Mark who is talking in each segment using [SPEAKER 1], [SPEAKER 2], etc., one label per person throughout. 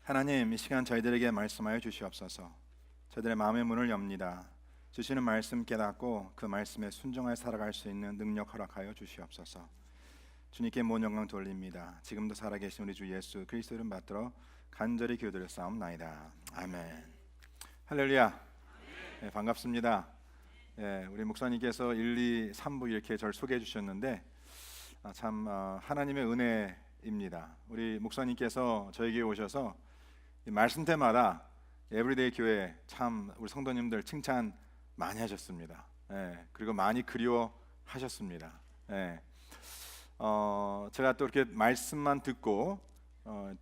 [SPEAKER 1] 하나님, 이 시간 저희들에게 말씀하여 주시옵소서. 저희들의 마음의 문을 엽니다. 주시는 말씀 깨닫고 그 말씀에 순종하여 살아갈 수 있는 능력 허락하여 주시옵소서. 주님께 모든 영광 돌립니다. 지금도 살아계신 우리 주 예수 그리스도 이름 받들어 간절히 기도드렸사옵나이다. 아멘. 할렐루야. 네, 반갑습니다. 우리 목사님께서 1, 2, 3부 이렇게 저를 소개해 주셨는데 참 하나님의 은혜입니다. 우리 목사님께서 저에게 오셔서 말씀 때마다 에브리데이 교회 참 우리 성도님들 칭찬 많이 하셨습니다. 그리고 많이 그리워하셨습니다. 제가 또 이렇게 말씀만 듣고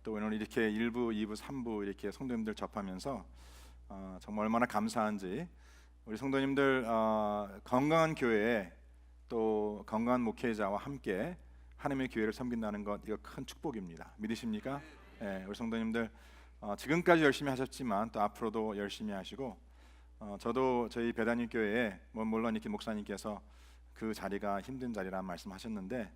[SPEAKER 1] 또 오늘 이렇게 1부, 2부, 3부 이렇게 성도님들 접하면서 정말 얼마나 감사한지, 우리 성도님들 건강한 교회에 또 건강한 목회자와 함께 하나님의 교회를 섬긴다는 것, 이거 큰 축복입니다. 믿으십니까? 우리 성도님들 지금까지 열심히 하셨지만 또 앞으로도 열심히 하시고, 저도 저희 배단임 교회에 물론 이렇게 목사님께서 그 자리가 힘든 자리라 말씀하셨는데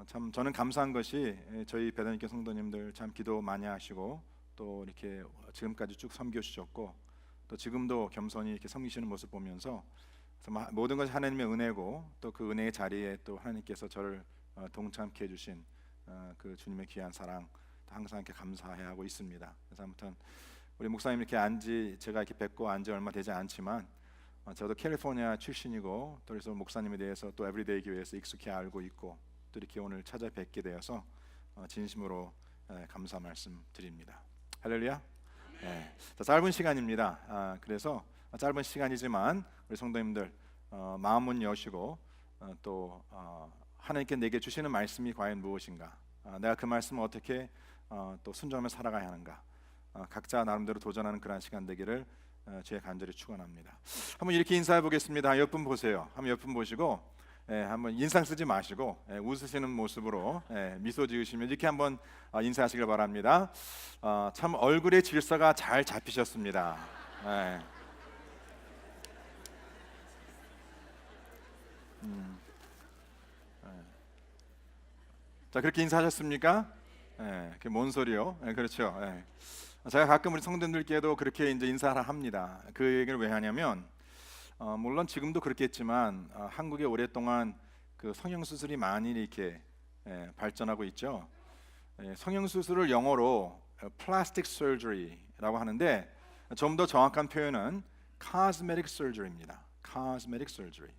[SPEAKER 1] 참 저는 감사한 것이 저희 배단임교 성도님들 참 기도 많이 하시고 또 이렇게 지금까지 쭉 섬겨주셨고 또 지금도 겸손히 이렇게 섬기시는 모습 보면서 정말 모든 것이 하나님의 은혜고 또 그 은혜의 자리에 또 하나님께서 저를 동참케 해주신 그 주님의 귀한 사랑 항상 이렇게 감사해 하고 있습니다. 그래서 아무튼 우리 목사님 이렇게 안지 제가 이렇게 뵙고 안지 얼마 되지 않지만 저도 캘리포니아 출신이고 또 그래서 목사님에 대해서 또 에브리데이 교회에서 익숙히 알고 있고 또 이렇게 오늘 찾아뵙게 되어서 진심으로 감사 말씀 드립니다. 할렐루야. 자, 짧은 시간입니다. 그래서 짧은 시간이지만 우리 성도님들 마음문 여시고 또 하나님께 내게 주시는 말씀이 과연 무엇인가, 내가 그 말씀을 어떻게 또 순종하며 살아가야 하는가, 각자 나름대로 도전하는 그러한 시간 되기를 주의 간절히 축원합니다. 한번 이렇게 인사해 보겠습니다. 옆분 보세요. 한번 옆분 보시고 한번 인상 쓰지 마시고 웃으시는 모습으로 미소 지으시면 이렇게 한번 인사하시길 바랍니다. 참 얼굴의 질서가 잘 잡히셨습니다. 자, 그렇게 인사하셨습니까? 그게 뭔 소리요? 그렇죠. 제가 가끔 우리 성도님들께도 그렇게 이제 인사를 합니다. 그 얘기를 왜 하냐면 물론 지금도 그렇겠지만 한국에 오랫동안 그 성형 수술이 많이 이렇게 발전하고 있죠. 성형 수술을 영어로 플라스틱 서저리라고 하는데 좀 더 정확한 표현은 cosmetic surgery입니다. cosmetic surgery.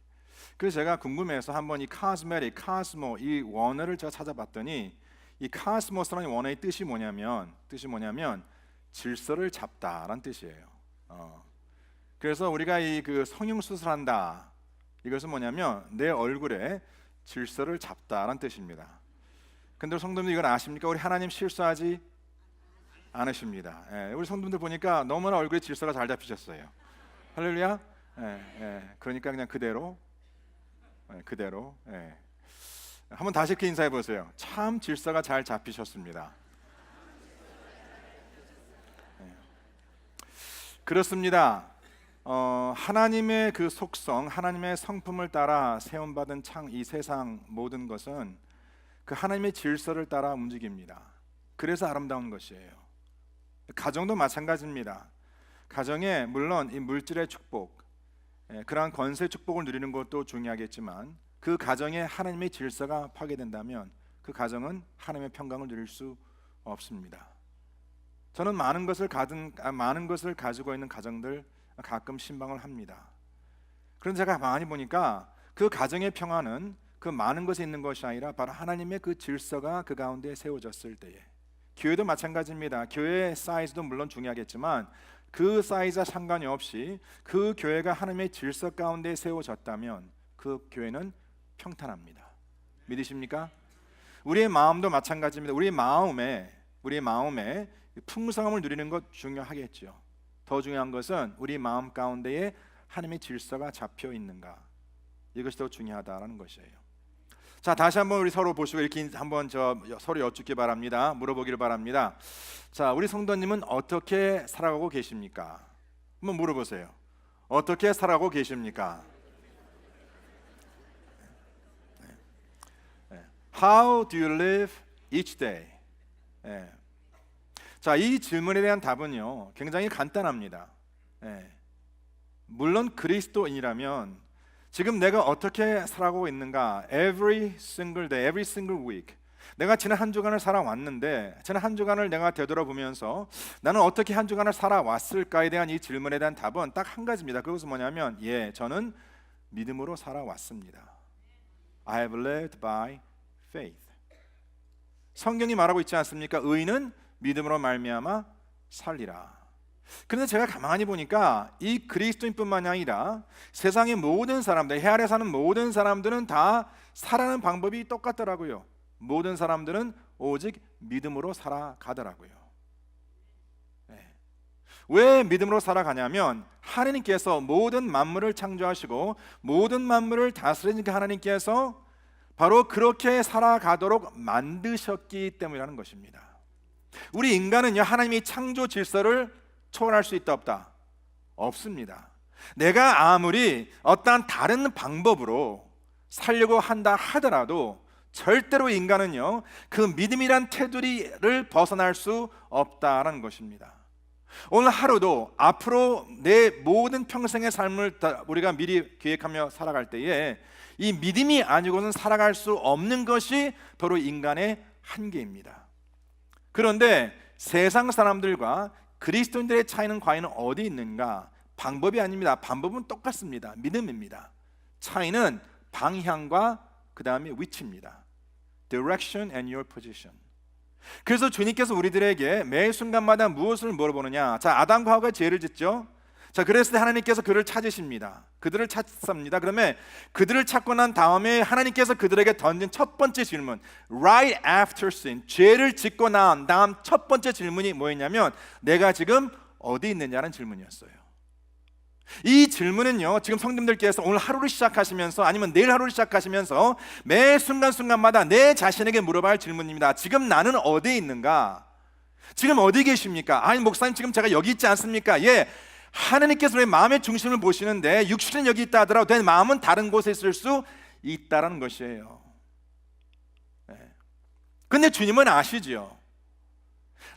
[SPEAKER 1] 그래서 제가 궁금해서 한번 이 cosmetic, cosmo 이 원어를 제가 찾아봤더니 이 cosmos라는 원어의 뜻이 뭐냐면 질서를 잡다라는 뜻이에요. 그래서 우리가 이 그 성형 수술한다, 이것은 뭐냐면 내 얼굴에 질서를 잡다라는 뜻입니다. 근데 성도님들 이걸 아십니까? 우리 하나님 실수하지 않으십니다. 우리 성도님들 보니까 너무나 얼굴에 질서가 잘 잡히셨어요. 할렐루야. 그러니까 그냥 그대로 한번 다시 이렇게 인사해 보세요. 참 질서가 잘 잡히셨습니다. 그렇습니다. 하나님의 그 속성, 하나님의 성품을 따라 세움받은 이 세상 모든 것은 그 하나님의 질서를 따라 움직입니다. 그래서 아름다운 것이에요. 가정도 마찬가지입니다. 가정에 물론 이 물질의 축복, 그러한 권세 축복을 누리는 것도 중요하겠지만 그 가정에 하나님의 질서가 파괴된다면 그 가정은 하나님의 평강을 누릴 수 없습니다. 저는 많은 것을 가지고 있는 가정들 가끔 신방을 합니다. 그런데 제가 많이 보니까 그 가정의 평화는 그 많은 것에 있는 것이 아니라 바로 하나님의 그 질서가 그 가운데 세워졌을 때에, 교회도 마찬가지입니다. 교회의 사이즈도 물론 중요하겠지만 그 사이즈와 상관이 없이 그 교회가 하나님의 질서 가운데 세워졌다면 그 교회는 평탄합니다. 믿으십니까? 우리의 마음도 마찬가지입니다. 우리의 마음에 풍성함을 누리는 것 중요하겠죠. 더 중요한 것은 우리 마음 가운데에 하나님의 질서가 잡혀 있는가, 이것이 더 중요하다라는 것이에요. 자, 다시 한번 우리 서로 보시고 이렇게 한번 서로 여쭙기 바랍니다. 물어보기를 바랍니다. 자, 우리 성도님은 어떻게 살아가고 계십니까? 한번 물어보세요. 어떻게 살아가고 계십니까? How do you live each day? 자, 이 질문에 대한 답은요 굉장히 간단합니다. 예. 물론 그리스도인이라면 지금 내가 어떻게 살아가고 있는가, every single day, every single week, 내가 지난 한 주간을 살아왔는데 지난 한 주간을 내가 되돌아보면서 나는 어떻게 한 주간을 살아왔을까에 대한 이 질문에 대한 답은 딱 한 가지입니다. 그것은 뭐냐면 저는 믿음으로 살아왔습니다. I have lived by faith. 성경이 말하고 있지 않습니까? 의인은 믿음으로 말미암아 살리라. 그런데 제가 가만히 보니까 이 그리스도인뿐만이 아니라 세상의 모든 사람들, 해 아래 사는 모든 사람들은 다 살아가는 방법이 똑같더라고요. 모든 사람들은 오직 믿음으로 살아가더라고요. 왜 믿음으로 살아가냐면 하나님께서 모든 만물을 창조하시고 모든 만물을 다스리는 그 하나님께서 바로 그렇게 살아가도록 만드셨기 때문이라는 것입니다. 우리 인간은요 하나님이 창조 질서를 초월할 수 있다 없다? 없습니다. 내가 아무리 어떠한 다른 방법으로 살려고 한다 하더라도 절대로 인간은요 그 믿음이란 테두리를 벗어날 수 없다라는 것입니다. 오늘 하루도 앞으로 내 모든 평생의 삶을 우리가 미리 계획하며 살아갈 때에 이 믿음이 아니고는 살아갈 수 없는 것이 바로 인간의 한계입니다. 그런데 세상 사람들과 그리스도인들의 차이는 과연 어디 있는가? 방법이 아닙니다. 방법은 똑같습니다. 믿음입니다. 차이는 방향과 그 다음에 위치입니다. Direction and your position. 그래서 주님께서 우리들에게 매 순간마다 무엇을 물어보느냐? 자, 아담과 하와가 죄를 짓죠. 자, 그랬을 때 하나님께서 그를 찾으십니다. 그들을 찾습니다. 그러면 그들을 찾고 난 다음에 하나님께서 그들에게 던진 첫 번째 질문, right after sin, 죄를 짓고 난 다음 첫 번째 질문이 뭐였냐면 내가 지금 어디 있느냐는 질문이었어요. 이 질문은요 지금 성도님들께서 오늘 하루를 시작하시면서 아니면 내일 하루를 시작하시면서 매 순간순간마다 내 자신에게 물어봐야 할 질문입니다. 지금 나는 어디에 있는가? 지금 어디 계십니까? 아니 목사님 지금 제가 여기 있지 않습니까? 하나님께서 내 마음의 중심을 보시는데 육신은 여기 있다 하더라도 내 마음은 다른 곳에 있을 수 있다라는 것이에요. 근데 주님은 아시죠?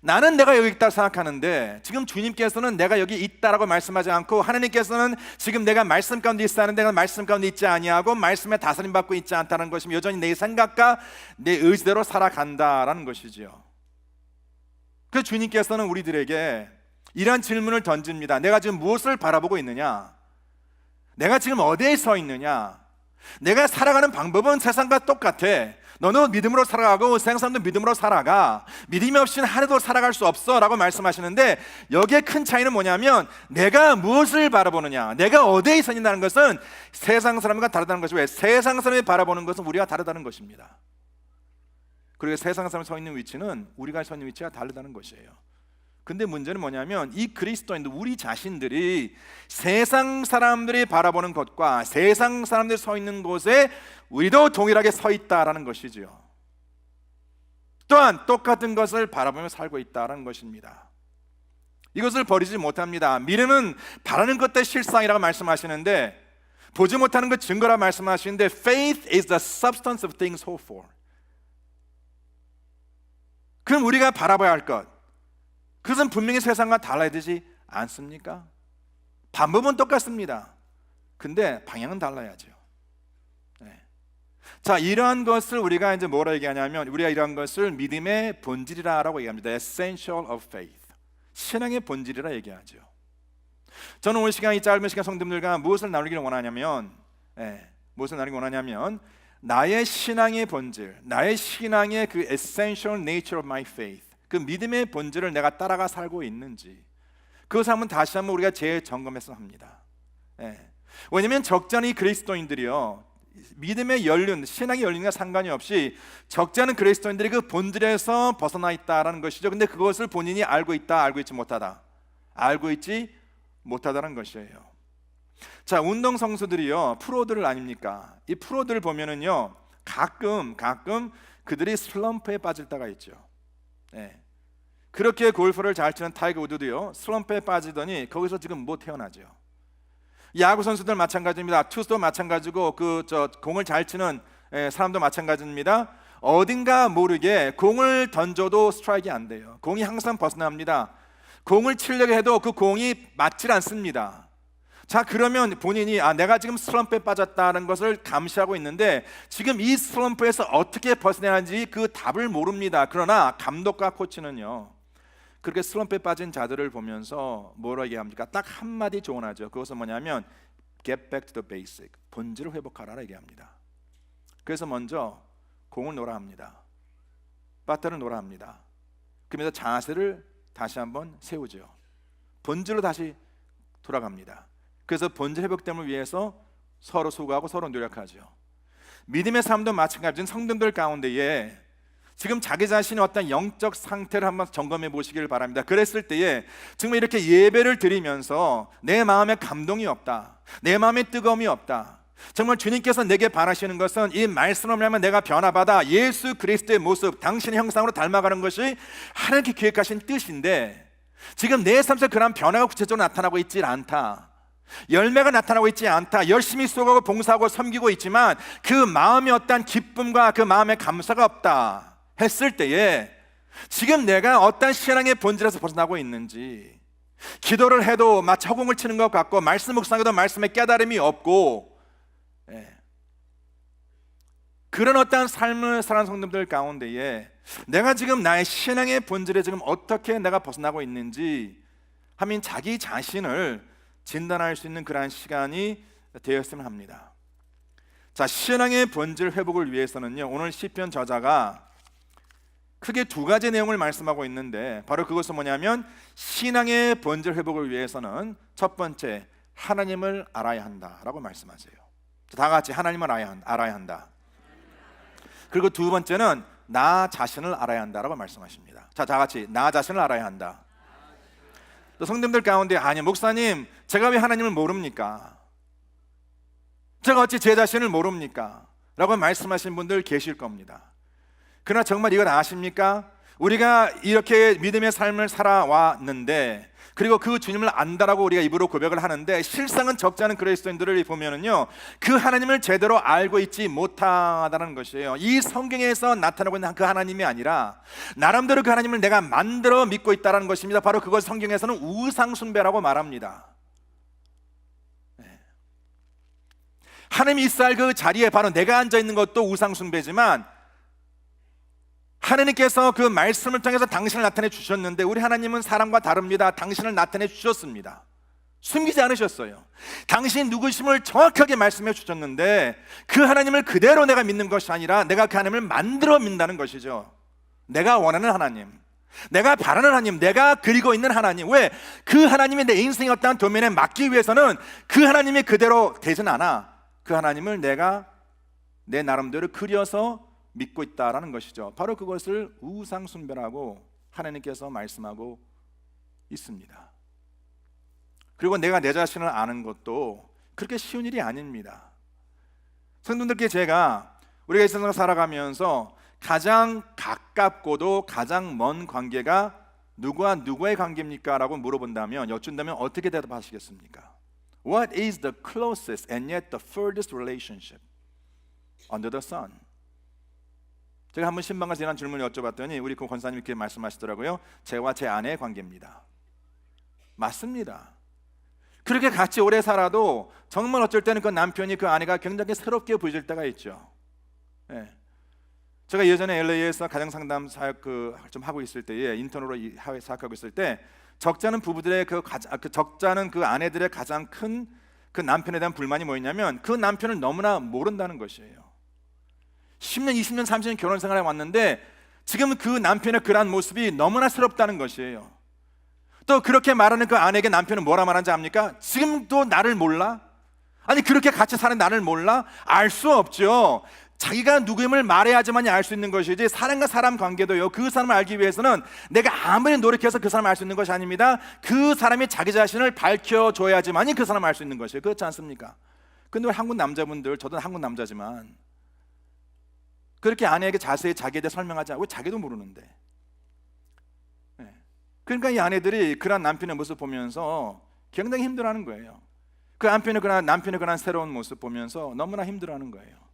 [SPEAKER 1] 나는 내가 여기 있다고 생각하는데 지금 주님께서는 내가 여기 있다라고 말씀하지 않고 하나님께서는 지금 내가 말씀 가운데 있다는데 내가 말씀 가운데 있지 아니하고 말씀에 다스림 받고 있지 않다는 것이면 여전히 내 생각과 내 의지대로 살아간다라는 것이지요. 그 주님께서는 우리들에게 이러한 질문을 던집니다. 내가 지금 무엇을 바라보고 있느냐? 내가 지금 어디에 서 있느냐? 내가 살아가는 방법은 세상과 똑같아. 너는 믿음으로 살아가고 세상 사람도 믿음으로 살아가. 믿음이 없이는 하루도 살아갈 수 없어 라고 말씀하시는데 여기에 큰 차이는 뭐냐면 내가 무엇을 바라보느냐, 내가 어디에 서 있느냐는 것은 세상 사람과 다르다는 것이고 왜? 세상 사람이 바라보는 것은 우리가 다르다는 것입니다. 그리고 세상 사람이 서 있는 위치는 우리가 서 있는 위치가 다르다는 것이에요. 근데 문제는 뭐냐면 이 그리스도인들 우리 자신들이 세상 사람들이 바라보는 것과 세상 사람들이 서 있는 곳에 우리도 동일하게 서 있다라는 것이지요. 또한 똑같은 것을 바라보며 살고 있다라는 것입니다. 이것을 버리지 못합니다. 믿음은 바라는 것의 실상이라고 말씀하시는데 보지 못하는 것 증거라 말씀하시는데 faith is the substance of things hoped for. 그럼 우리가 바라봐야 할 것, 그것은 분명히 세상과 달라야 되지 않습니까? 방법은 똑같습니다. 근데 방향은 달라야죠. 자, 이러한 것을 우리가 이제 뭐라 얘기하냐면 우리가 이러한 것을 믿음의 본질이라고 얘기합니다. Essential of faith. 신앙의 본질이라 얘기하죠. 저는 오늘 시간, 이 짧은 시간 성도님들과 무엇을 나누기를 원하냐면 나의 신앙의 본질, 나의 신앙의 그 essential nature of my faith, 그 믿음의 본질을 내가 따라가 살고 있는지 그것을 한번 다시 한번 우리가 재점검해서 합니다. 왜냐하면 적잖이 그리스도인들이요 믿음의 연륜, 신앙의 연륜과 상관이 없이 적지 않은 그리스도인들이 그 본질에서 벗어나 있다라는 것이죠. 근데 그것을 본인이 알고 있다, 알고 있지 못하다, 알고 있지 못하다는 것이에요. 자, 운동 선수들이요 프로들 아닙니까? 이 프로들 보면은요 가끔 그들이 슬럼프에 빠질 때가 있죠. 그렇게 골프를 잘 치는 타이거 우드도요 슬럼프에 빠지더니 거기서 지금 못 태어나죠. 야구 선수들 마찬가지입니다. 투수도 마찬가지고 공을 잘 치는 사람도 마찬가지입니다. 어딘가 모르게 공을 던져도 스트라이크가 안 돼요. 공이 항상 벗어납니다. 공을 치려고 해도 그 공이 맞질 않습니다. 자, 그러면 본인이 내가 지금 슬럼프에 빠졌다는 것을 감시하고 있는데 지금 이 슬럼프에서 어떻게 벗어나는지 그 답을 모릅니다. 그러나 감독과 코치는요, 그렇게 슬럼프에 빠진 자들을 보면서 뭐라고 얘기합니까? 딱 한마디 조언하죠. 그것은 뭐냐면 Get back to the basic. 본질을 회복하라 얘기합니다. 그래서 먼저 공을 놓으라 합니다. 배터를 놓으라 합니다. 그러면서 자세를 다시 한번 세우죠. 본질로 다시 돌아갑니다. 그래서 본질 회복됨을 위해서 서로 수고하고 서로 노력하죠. 믿음의 삶도 마찬가지인 성도들 가운데에 지금 자기 자신의 어떤 영적 상태를 한번 점검해 보시길 바랍니다. 그랬을 때에 정말 이렇게 예배를 드리면서 내 마음에 감동이 없다, 내 마음에 뜨거움이 없다, 정말 주님께서 내게 바라시는 것은 이 말씀을 하면 내가 변화받아 예수 그리스도의 모습, 당신의 형상으로 닮아가는 것이 하나님께 계획하신 뜻인데 지금 내 삶에서 그런 변화가 구체적으로 나타나고 있지 않다, 열매가 나타나고 있지 않다, 열심히 수고하고 봉사하고 섬기고 있지만 그 마음의 어떤 기쁨과 그 마음의 감사가 없다 했을 때에 지금 내가 어떤 신앙의 본질에서 벗어나고 있는지, 기도를 해도 마치 허공을 치는 것 같고 말씀 묵상해도 말씀에 깨달음이 없고, 그런 어떤 삶을 사는 성도들 가운데에 내가 지금 나의 신앙의 본질에 지금 어떻게 내가 벗어나고 있는지 하면 자기 자신을 진단할 수 있는 그러한 시간이 되었으면 합니다. 자, 신앙의 본질 회복을 위해서는요, 오늘 시편 저자가 크게 두 가지 내용을 말씀하고 있는데 바로 그것은 뭐냐면 신앙의 본질 회복을 위해서는 첫 번째 하나님을 알아야 한다라고 말씀하세요. 다 같이 하나님을 알아야 한다. 그리고 두 번째는 나 자신을 알아야 한다라고 말씀하십니다. 자, 다 같이 나 자신을 알아야 한다. 또 성도님들 가운데 아니 목사님 제가 왜 하나님을 모릅니까? 제가 어찌 제 자신을 모릅니까? 라고 말씀하신 분들 계실 겁니다. 그러나 정말 이걸 아십니까? 우리가 이렇게 믿음의 삶을 살아왔는데 그리고 그 주님을 안다라고 우리가 입으로 고백을 하는데 실상은 적지 않은 그리스도인들을 보면은요, 그 하나님을 제대로 알고 있지 못하다는 것이에요. 이 성경에서 나타나고 있는 그 하나님이 아니라 나름대로 그 하나님을 내가 만들어 믿고 있다는 것입니다. 바로 그것 성경에서는 우상 숭배라고 말합니다. 하나님이 있어야 할 그 자리에 바로 내가 앉아 있는 것도 우상 숭배지만 하나님께서 그 말씀을 통해서 당신을 나타내 주셨는데 우리 하나님은 사람과 다릅니다. 당신을 나타내 주셨습니다. 숨기지 않으셨어요. 당신이 누구심을 정확하게 말씀해 주셨는데 그 하나님을 그대로 내가 믿는 것이 아니라 내가 그 하나님을 만들어 믿는다는 것이죠. 내가 원하는 하나님, 내가 바라는 하나님, 내가 그리고 있는 하나님. 왜? 그 하나님이 내 인생의 어떠한 도면에 맡기 위해서는 그 하나님이 그대로 되진 않아. 그 하나님을 내가 내 나름대로 그려서 믿고 있다라는 것이죠. 바로 그것을 우상 숭배라고 하나님께서 말씀하고 있습니다. 그리고 내가 내 자신을 아는 것도 그렇게 쉬운 일이 아닙니다. 성도들께 제가 우리가 이 세상을 살아가면서 가장 가깝고도 가장 먼 관계가 누구와 누구의 관계입니까? 라고 물어본다면, 여쭌다면 어떻게 대답하시겠습니까? What is the closest and yet the furthest relationship under the sun? 제가 한번 신방가서 이런 질문을 여쭤봤더니 우리 그 권사님이 이렇게 말씀하시더라고요. 저와 제 아내의 관계입니다. 맞습니다. 그렇게 같이 오래 살아도 정말 어쩔 때는 그 남편이 그 아내가 굉장히 새롭게 보일 때가 있죠. 제가 예전에 LA에서 가정상담 사역 좀 하고 있을 때에 인턴으로 사역하고 있을 때 적잖은 부부들의 적잖은 그 아내들의 가장 큰 그 남편에 대한 불만이 뭐였냐면 그 남편을 너무나 모른다는 것이에요. 10년, 20년, 30년 결혼 생활에 왔는데 지금 그 남편의 그러한 모습이 너무나 새롭다는 것이에요. 또 그렇게 말하는 그 아내에게 남편은 뭐라 말하는지 압니까? 지금도 나를 몰라? 아니 그렇게 같이 사는 나를 몰라? 알 수 없죠. 자기가 누구임을 말해야지만이 알 수 있는 것이지 사람과 사람 관계도요, 그 사람을 알기 위해서는 내가 아무리 노력해서 그 사람을 알 수 있는 것이 아닙니다. 그 사람이 자기 자신을 밝혀줘야지만이 그 사람을 알 수 있는 것이에요. 그렇지 않습니까? 근데 한국 남자분들, 저도 한국 남자지만 그렇게 아내에게 자세히 자기에 대해 설명하지 않고 자기도 모르는데, 그러니까 이 아내들이 그런 남편의 모습 보면서 굉장히 힘들어하는 거예요. 그 남편의 그런 새로운 모습 보면서 너무나 힘들어하는 거예요.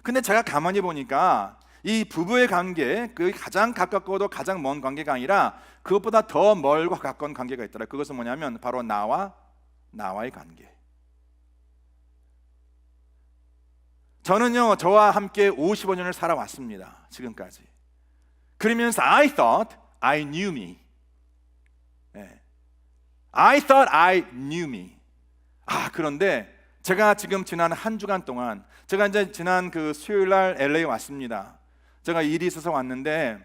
[SPEAKER 1] 근데 제가 가만히 보니까 이 부부의 관계, 그 가장 가깝고도 가장 먼 관계가 아니라 그것보다 더 멀고 가까운 관계가 있더라. 그것은 뭐냐면 바로 나와의 관계. 저는요, 저와 함께 55년을 살아왔습니다. 지금까지. 그러면서 I thought I knew me. I thought I knew me. 그런데 제가 지금 지난 한 주간 동안, 제가 이제 지난 그 수요일 날 LA 왔습니다. 제가 일이 있어서 왔는데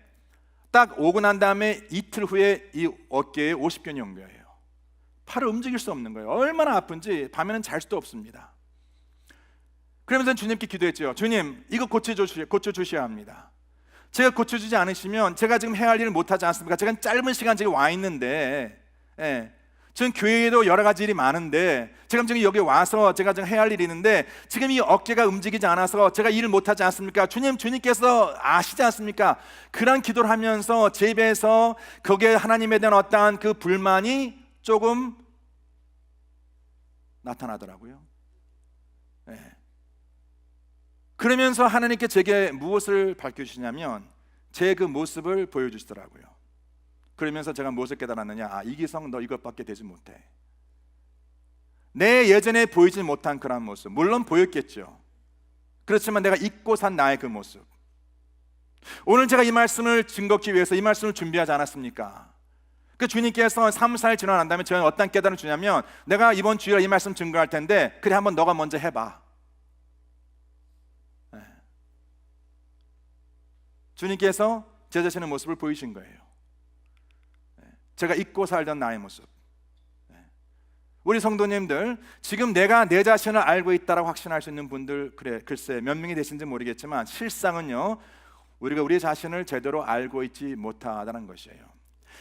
[SPEAKER 1] 딱 오고 난 다음에 이틀 후에 이 어깨에 50견이 온 거예요. 팔을 움직일 수 없는 거예요. 얼마나 아픈지 밤에는 잘 수도 없습니다. 그러면서 주님께 기도했죠. 주님, 이거 고쳐주셔야 합니다. 제가 고쳐주지 않으시면 제가 지금 해야 할 일을 못하지 않습니까? 제가 짧은 시간 지금 와 있는데, 지금 교회에도 여러 가지 일이 많은데 지금 여기 와서 제가 지금 해야 할 일이 있는데 지금 이 어깨가 움직이지 않아서 제가 일을 못하지 않습니까? 주님께서 아시지 않습니까? 그런 기도를 하면서 제 입에서 거기에 하나님에 대한 어떠한 그 불만이 조금 나타나더라고요. 그러면서 하나님께 제게 무엇을 밝혀주시냐면 제 그 모습을 보여주시더라고요. 그러면서 제가 무엇을 깨달았느냐? 이기성, 너 이것밖에 되지 못해. 내 예전에 보이지 못한 그런 모습, 물론 보였겠죠. 그렇지만 내가 잊고 산 나의 그 모습. 오늘 제가 이 말씀을 증거하기 위해서 이 말씀을 준비하지 않았습니까? 그 주님께서 3, 4일 지나고 난 다음에 저는 어떤 깨달음을 주냐면 내가 이번 주일에 이 말씀 증거할 텐데 그래, 한번 너가 먼저 해봐. 주님께서 제 자신의 모습을 보이신 거예요. 제가 잊고 살던 나의 모습. 우리 성도님들, 지금 내가 내 자신을 알고 있다라고 확신할 수 있는 분들, 글쎄 몇 명이 되신지 모르겠지만 실상은요, 우리가 우리 자신을 제대로 알고 있지 못하다는 것이에요.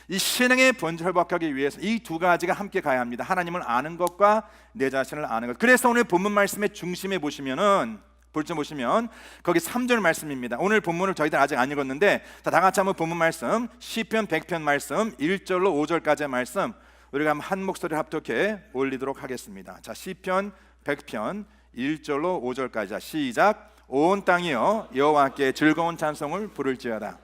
[SPEAKER 1] 이 신앙의 본질을 회복하기 위해서 이 두 가지가 함께 가야 합니다. 하나님을 아는 것과 내 자신을 아는 것. 그래서 오늘 본문 말씀의 중심에 보시면 거기 3절 말씀입니다. 오늘 본문을 저희들 아직 안 읽었는데 다 같이 한번 본문 말씀, 시편 100편 말씀 1절로 5절까지의 말씀 우리가 한 목소리 합독해 올리도록 하겠습니다. 자, 시편 100편 1절로 5절까지. 자, 시작. 온 땅이여 여호와께 즐거운 찬송을 부를지어다.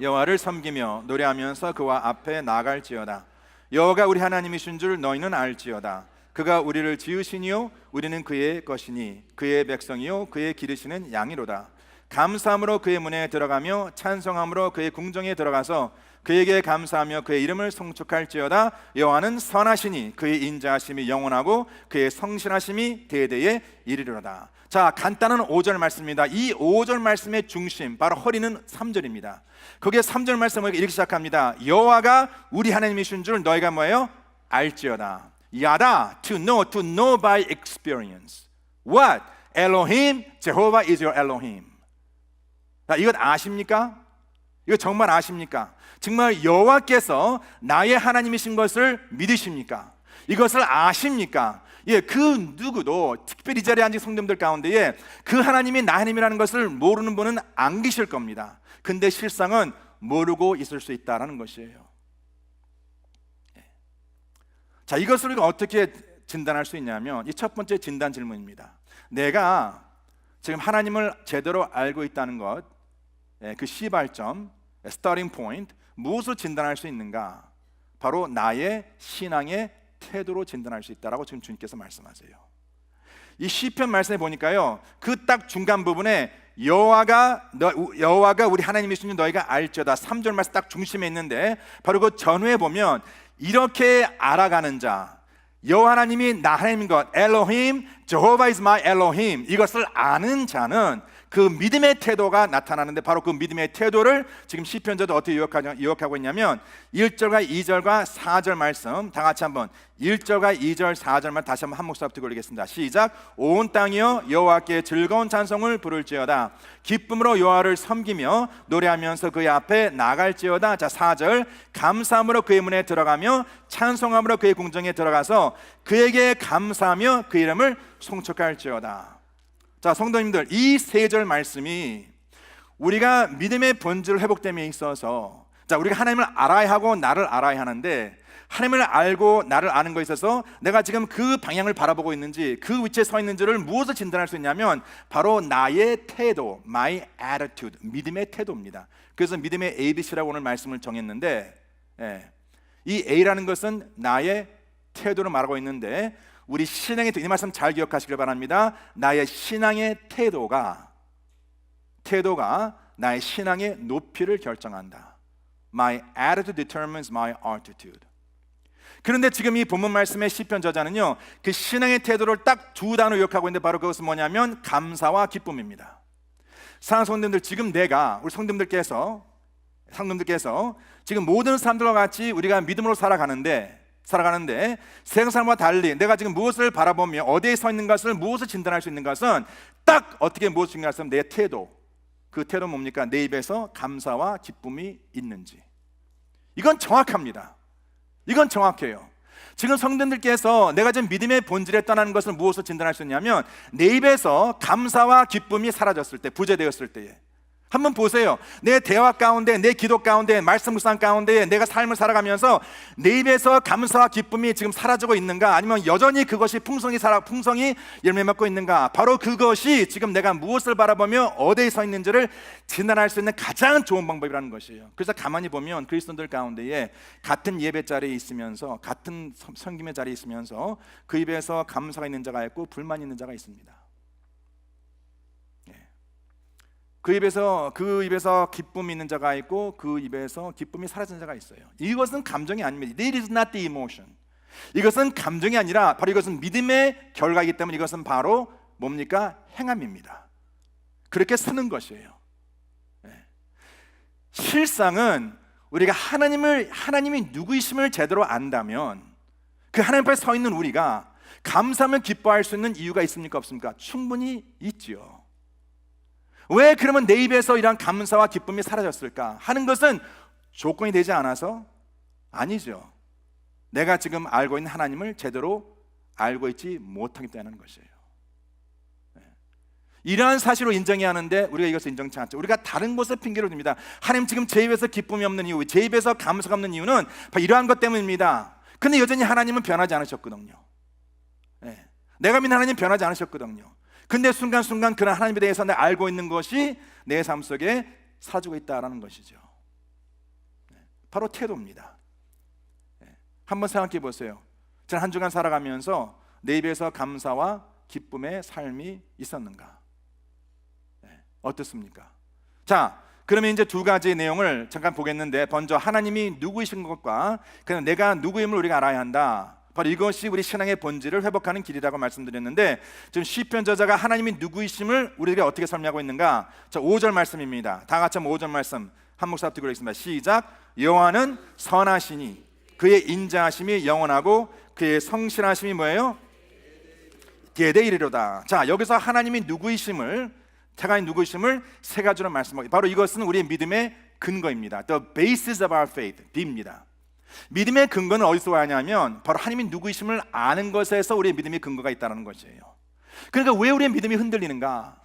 [SPEAKER 1] 여호와를 섬기며 노래하면서 그와 앞에 나갈지어다. 여호와가 우리 하나님이신 줄 너희는 알지어다. 그가 우리를 지으시니요 우리는 그의 것이니 그의 백성이요 그의 기르시는 양이로다. 감사함으로 그의 문에 들어가며 찬송함으로 그의 궁정에 들어가서 그에게 감사하며 그의 이름을 송축할지어다. 여호와는 선하시니 그의 인자하심이 영원하고 그의 성실하심이 대대에 이르리로다. 자, 간단한 5절 말씀입니다. 이 5절 말씀의 중심, 바로 허리는 3절입니다. 거기에 3절 말씀을 이렇게 시작합니다. 여호와가 우리 하나님이신 줄 너희가 뭐예요? 알지어다. 야다, to know by experience. What? Elohim, Jehovah is your Elohim. 자, 이것 아십니까? 이거 정말 아십니까? 정말 여호와께서 나의 하나님이신 것을 믿으십니까? 이것을 아십니까? 그 누구도 특별히 이 자리에 앉은 성도님들 가운데에 그 하나님이 나 하나님이라는 것을 모르는 분은 안 계실 겁니다. 근데 실상은 모르고 있을 수 있다는 것이에요. 자, 이것을 우리가 어떻게 진단할 수 있냐면 이 첫 번째 진단 질문입니다. 내가 지금 하나님을 제대로 알고 있다는 것, 그 시발점, starting point, 무엇으로 진단할 수 있는가? 바로 나의 신앙의 태도로 진단할 수 있다라고 지금 주님께서 말씀하세요. 이 시편 말씀에 보니까요, 그 딱 중간 부분에 여호와가 우리 하나님이신 줄 너희가 알지어다 3절 말씀 딱 중심에 있는데 바로 그 전후에 보면 이렇게 알아가는 자, 여호와 하나님이 나 하나님인 것, Elohim, Jehovah is my Elohim, 이것을 아는 자는 그 믿음의 태도가 나타나는데 바로 그 믿음의 태도를 지금 시편자도 어떻게 요약하고 있냐면 1절과 2절과 4절 말씀 다 같이 한번 1절과 2절 4절만 다시 한번 한 목소리 앞두고 올리겠습니다. 시작. 온 땅이여 여호와께 즐거운 찬송을 부를지어다. 기쁨으로 여호와를 섬기며 노래하면서 그의 앞에 나갈지어다. 자, 4절. 감사함으로 그의 문에 들어가며 찬송함으로 그의 궁정에 들어가서 그에게 감사하며 그 이름을 송축할지어다. 자, 성도님들, 이 세 절 말씀이 우리가 믿음의 본질 회복됨에 있어서, 자, 우리가 하나님을 알아야 하고 나를 알아야 하는데 하나님을 알고 나를 아는 것에 있어서 내가 지금 그 방향을 바라보고 있는지, 그 위치에 서 있는지를 무엇을 진단할 수 있냐면 바로 나의 태도, my attitude, 믿음의 태도입니다. 그래서 믿음의 ABC라고 오늘 말씀을 정했는데, 이 A라는 것은 나의 태도를 말하고 있는데, 우리 신앙의 이 말씀 잘 기억하시길 바랍니다. 나의 신앙의 태도가 나의 신앙의 높이를 결정한다. My attitude determines my altitude. 그런데 지금 이 본문 말씀의 시편 저자는요, 그 신앙의 태도를 딱 두 단어로 요약하고 있는데 바로 그것은 뭐냐면 감사와 기쁨입니다. 사랑하는 성도님들, 지금 우리 성도님들께서 지금 모든 사람들과 같이 우리가 믿음으로 살아가는데 세상 사람과 달리 내가 지금 무엇을 바라보며 어디에 서 있는 것을, 무엇을 진단할 수 있는 것은 딱 어떻게 무엇을 중요할 수 있는 내 태도. 그 태도는 뭡니까? 내 입에서 감사와 기쁨이 있는지. 이건 정확합니다. 이건 정확해요. 지금 성도님들께서 내가 지금 믿음의 본질에 떠나는 것을 무엇을 진단할 수 있냐면 내 입에서 감사와 기쁨이 사라졌을 때, 부재되었을 때에. 한번 보세요. 내 대화 가운데, 내 기도 가운데, 말씀 묵상 가운데 내가 삶을 살아가면서 내 입에서 감사와 기쁨이 지금 사라지고 있는가? 아니면 여전히 그것이 풍성히 열매 맺고 있는가? 바로 그것이 지금 내가 무엇을 바라보며 어디에 서 있는지를 진단할 수 있는 가장 좋은 방법이라는 것이에요. 그래서 가만히 보면 그리스도인들 가운데에 같은 예배 자리에 있으면서, 같은 섬김의 자리에 있으면서 그 입에서 감사가 있는 자가 있고 불만이 있는 자가 있습니다. 그 입에서 기쁨이 있는 자가 있고 그 입에서 기쁨이 사라진 자가 있어요. 이것은 감정이 아닙니다. This is not the emotion. 이것은 감정이 아니라 바로 이것은 믿음의 결과이기 때문에 이것은 바로 뭡니까? 행함입니다. 그렇게 쓰는 것이에요. 실상은 우리가 하나님이 누구이심을 제대로 안다면 그 하나님 앞에 서 있는 우리가 감사하며 기뻐할 수 있는 이유가 있습니까? 없습니까? 충분히 있지요. 왜 그러면 내 입에서 이러한 감사와 기쁨이 사라졌을까 하는 것은 조건이 되지 않아서 아니죠. 내가 지금 알고 있는 하나님을 제대로 알고 있지 못하기 때문에 것이에요. 이러한 사실을 인정해야 하는데 우리가 이것을 인정치 않죠. 우리가 다른 곳에 핑계를 듭니다. 하나님, 지금 제 입에서 기쁨이 없는 이유, 제 입에서 감사가 없는 이유는 바로 이러한 것 때문입니다. 근데 여전히 하나님은 변하지 않으셨거든요. 내가 믿는 하나님 변하지 않으셨거든요. 근데 순간순간 그런 하나님에 대해서 내가 알고 있는 것이 내 삶 속에 사라지고 있다는 것이죠. 바로 태도입니다. 한번 생각해 보세요. 저는 한 주간 살아가면서 내 입에서 감사와 기쁨의 삶이 있었는가? 어떻습니까? 자, 그러면 이제 두 가지 내용을 잠깐 보겠는데, 먼저 하나님이 누구이신 것과 그냥 내가 누구임을 우리가 알아야 한다. 바로 이것이 우리 신앙의 본질을 회복하는 길이라고 말씀드렸는데, 지금 시편 저자가 하나님이 누구이심을 우리에게 어떻게 설명하고 있는가? 자, 5절 말씀입니다. 다 같이 한번 5절 말씀 한 목소리 듣고 읽겠습니다. 시작. 여호와는 선하시니 그의 인자하심이 영원하고 그의 성실하심이 뭐예요? 대대 이르로다. 자, 여기서 하나님이 누구이심을 세 가지로 말씀하고, 바로 이것은 우리의 믿음의 근거입니다. The basis of our faith, B입니다. 믿음의 근거는 어디서 와냐면 바로 하나님이 누구이심을 아는 것에서 우리의 믿음의 근거가 있다는 것이에요. 그러니까 왜 우리의 믿음이 흔들리는가?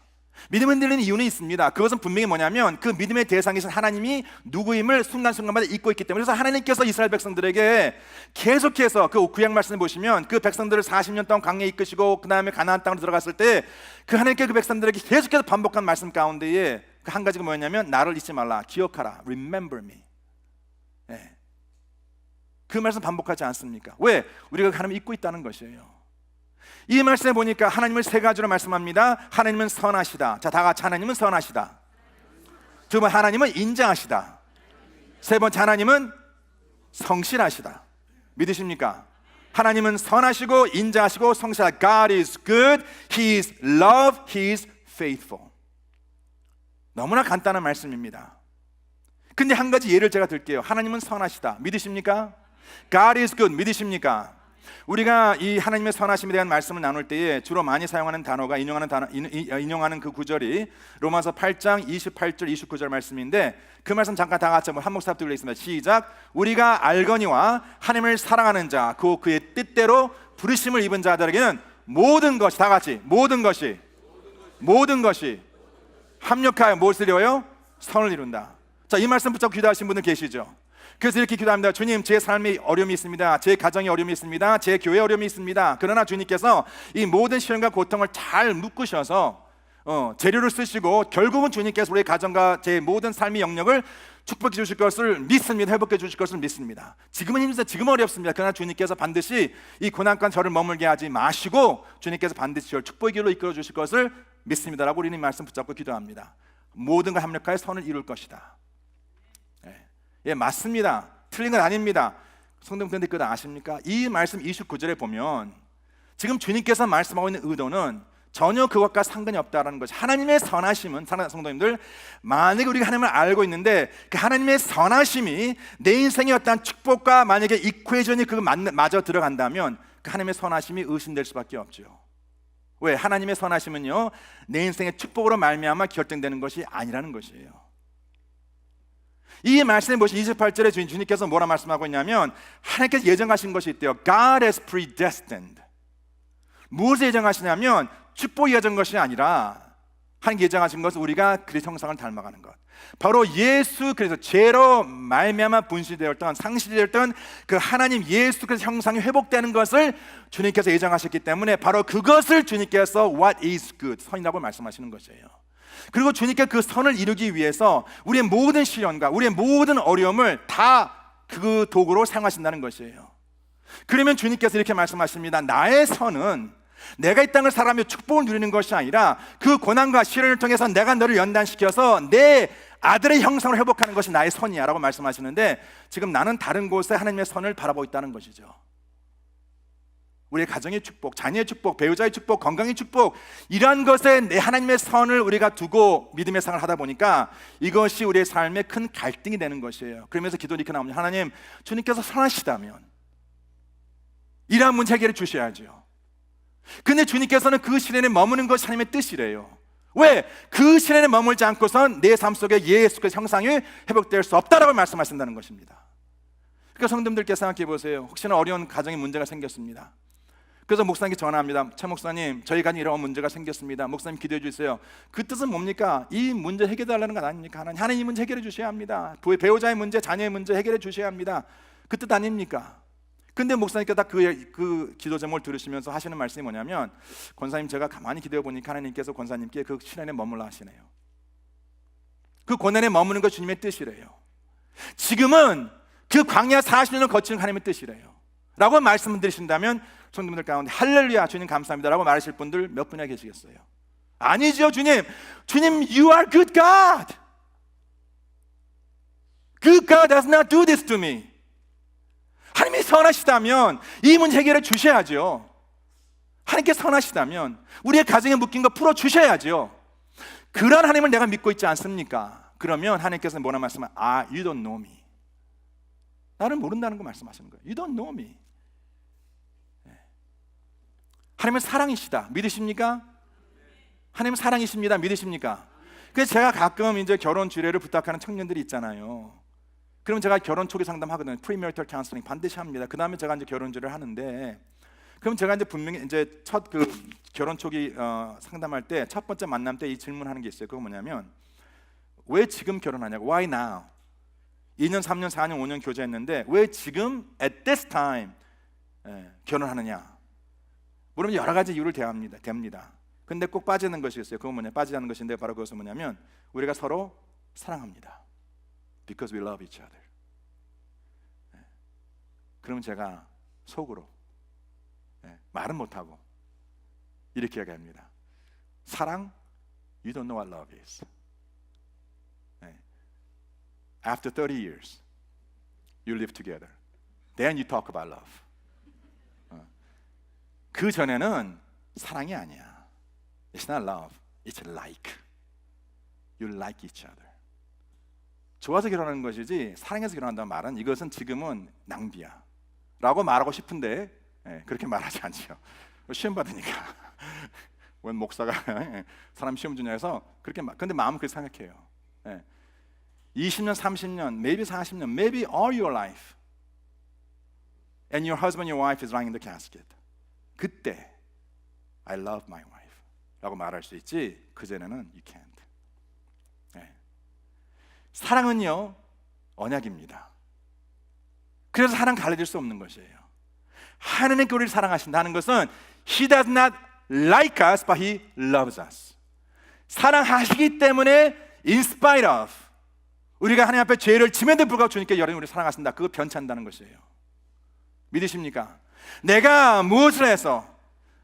[SPEAKER 1] 믿음이 흔들리는 이유는 있습니다. 그것은 분명히 뭐냐면 그 믿음의 대상이신 하나님이 누구임을 순간순간마다 잊고 있기 때문에. 그래서 하나님께서 이스라엘 백성들에게 계속해서 그 구약 말씀을 보시면 그 백성들을 40년 동안 광야에 이끄시고 그 다음에 가나안 땅으로 들어갔을 때 그 하나님께 그 백성들에게 계속해서 반복한 말씀 가운데에 그 한 가지가 뭐냐면 나를 잊지 말라, 기억하라, remember me. 그 말씀 반복하지 않습니까? 왜? 우리가 하나님을 잊고 있다는 것이에요. 이 말씀에 보니까 하나님을 세 가지로 말씀합니다. 하나님은 선하시다. 자, 다 같이 하나님은 선하시다. 두 번, 하나님은 인자하시다. 세 번째, 하나님은 성실하시다. 믿으십니까? 하나님은 선하시고 인자하시고 성실하시다. God is good, He is love, He is faithful. 너무나 간단한 말씀입니다. 근데 한 가지 예를 제가 들게요. 하나님은 선하시다. 믿으십니까? God is good. 믿으십니까? 우리가 이 하나님의 선하심에 대한 말씀을 나눌 때에 주로 많이 사용하는 단어가 인용하는 그 구절이 로마서 8장 28절 29절 말씀인데, 그 말씀 잠깐 다 같이 한 목소리 듣고 있습니다. 시작. 우리가 알거니와 하나님을 사랑하는 자, 그의 뜻대로 부르심을 입은 자들에게는 모든 것이, 다 같이 모든 것이 합력하여 무엇을 이루어요? 선을 이룬다. 자, 이 말씀 붙잡고 기도하신 분들 계시죠? 그래서 이렇게 기도합니다. 주님, 제 삶에 어려움이 있습니다. 제 가정에 어려움이 있습니다. 제 교회에 어려움이 있습니다. 그러나 주님께서 이 모든 시련과 고통을 잘 묶으셔서 재료를 쓰시고 결국은 주님께서 우리 가정과 제 모든 삶의 영역을 축복해 주실 것을 믿습니다. 회복해 주실 것을 믿습니다. 지금은 힘들어요. 지금은 어렵습니다. 그러나 주님께서 반드시 이 고난과 저를 머물게 하지 마시고 주님께서 반드시 저를 축복의 길로 이끌어 주실 것을 믿습니다라고 우리는 이 말씀 붙잡고 기도합니다. 모든 걸 합력하여 선을 이룰 것이다. 예, 맞습니다. 틀린 건 아닙니다. 성도님, 그런데 그거 아십니까? 이 말씀 29절에 보면 지금 주님께서 말씀하고 있는 의도는 전혀 그것과 상관이 없다라는 것이, 하나님의 선하심은, 사랑하는 성도님들, 만약에 우리가 하나님을 알고 있는데 그 하나님의 선하심이 내 인생의 어떤 축복과 만약에 이퀘이션이 그거 마저 들어간다면 그 하나님의 선하심이 의심될 수밖에 없죠. 왜? 하나님의 선하심은요, 내 인생의 축복으로 말미암아 결정되는 것이 아니라는 것이에요. 이 말씀에 보신 28절에 주님께서 뭐라 말씀하고 있냐면 하나님께서 예정하신 것이 있대요. God has predestined. 무엇을 예정하시냐면 축복이 예정한 것이 아니라 하나님 예정하신 것은 우리가 그리스도 형상을 닮아가는 것, 바로 예수 그리스도, 죄로 말미암아 분실되었던, 상실되었던 그 하나님 예수 그리스도 형상이 회복되는 것을 주님께서 예정하셨기 때문에 바로 그것을 주님께서 what is good, 선이라고 말씀하시는 것이에요. 그리고 주님께 그 선을 이루기 위해서 우리의 모든 시련과 우리의 모든 어려움을 다 그 도구로 사용하신다는 것이에요. 그러면 주님께서 이렇게 말씀하십니다. 나의 선은 내가 이 땅을 살아가며 축복을 누리는 것이 아니라 그 고난과 시련을 통해서 내가 너를 연단시켜서 내 아들의 형상을 회복하는 것이 나의 선이야 라고 말씀하시는데, 지금 나는 다른 곳에 하나님의 선을 바라보고 있다는 것이죠. 우리의 가정의 축복, 자녀의 축복, 배우자의 축복, 건강의 축복, 이러한 것에 내 하나님의 선을 우리가 두고 믿음의 생활을 하다 보니까 이것이 우리의 삶에 큰 갈등이 되는 것이에요. 그러면서 기도는 이렇게 나옵니다. 하나님, 주님께서 선하시다면 이러한 문제 해결해 주셔야죠. 근데 주님께서는 그 시련에 머무는 것이 하나님의 뜻이래요. 왜? 그 시련에 머물지 않고선 내 삶 속에 예수 그리스도의 형상이 회복될 수 없다라고 말씀하신다는 것입니다. 그러니까 성도님들께서 생각해 보세요. 혹시나 어려운 가정에 문제가 생겼습니다. 그래서 목사님께 전화합니다. 차 목사님, 저희 가정에 이런 문제가 생겼습니다. 목사님 기도해 주세요. 그 뜻은 뭡니까? 이 문제 해결해 달라는 건 아닙니까? 하나님 이 문제 해결해 주셔야 합니다. 배우자의 문제, 자녀의 문제 해결해 주셔야 합니다. 그 뜻 아닙니까? 근데 목사님께서 딱 그 기도 제목을 들으시면서 하시는 말씀이 뭐냐면, 권사님, 제가 가만히 기도해 보니까 하나님께서 권사님께 그 시련에 머물러 하시네요. 그 고난에 머무는 것 주님의 뜻이래요. 지금은 그 광야 40년을 거치는 하나님의 뜻이래요 라고 말씀을 드리신다면 성도님들 가운데 할렐루야, 주님 감사합니다 라고 말하실 분들 몇 분이나 계시겠어요? 아니죠. 주님, you are good God. Good God does not do this to me. 하나님이 선하시다면 이 문제 해결해 주셔야죠. 하나님께 선하시다면 우리의 가정에 묶인 거 풀어 주셔야죠. 그런 하나님을 내가 믿고 있지 않습니까? 그러면 하나님께서 뭐라 말씀하면, you don't know me. 나를 모른다는 거 말씀하시는 거예요. You don't know me. 하나님은 사랑이시다. 믿으십니까? 하나님은 사랑이십니다. 믿으십니까? 그래서 제가 가끔 이제 결혼 주례를 부탁하는 청년들이 있잖아요. 그럼 제가 결혼 초기 상담하거든요. 프리메리털 카운슬링 반드시 합니다. 그 다음에 제가 이제 결혼 주례를 하는데, 그럼 제가 이제 분명히 이제 첫 그 결혼 초기 상담할 때 첫 번째 만남 때 이 질문하는 게 있어요. 그거 뭐냐면, 왜 지금 결혼하냐고. Why now? 2년, 3년, 4년, 5년 교제했는데 왜 지금 at this time 결혼하느냐? 물론 여러 가지 이유를 됩니다. 근데 꼭 빠지는 것이 있어요. 그건 뭐냐? 빠지자는 것인데 바로 그것은 뭐냐면 우리가 서로 사랑합니다. Because we love each other. 그럼 제가 속으로 말은 못하고 이렇게 얘기합니다. 사랑? You don't know what love is. After 30 years, you live together. Then you talk about love. 그 전에는 사랑이 아니야. It's not love. It's like. You like each other. 좋아서 결혼하는 것이지 사랑해서 결혼한다는 말은 이것은 지금은 낭비야 라고 말하고 싶은데 그렇게 말하지 않죠. 시험 받으니까 웬 목사가 사람 시험 주냐 해서 그렇게 근데 마음은 그렇게 생각해요. 20년, 30년, maybe 40년, maybe all your life and your husband, your wife is lying in the casket. 그때 I love my wife 라고 말할 수 있지 그전에는 you can't. 사랑은요 언약입니다. 그래서 하나님 갈라질 수 없는 것이에요. 하나님께 우리를 사랑하신다는 것은 He does not like us, but He loves us. 사랑하시기 때문에 in spite of, 우리가 하나님 앞에 죄를 짐에도 불구하고 주님께 여러분이 우리를 사랑하신다, 그거 변치 않는다는 것이에요. 믿으십니까? 내가 무엇을 해서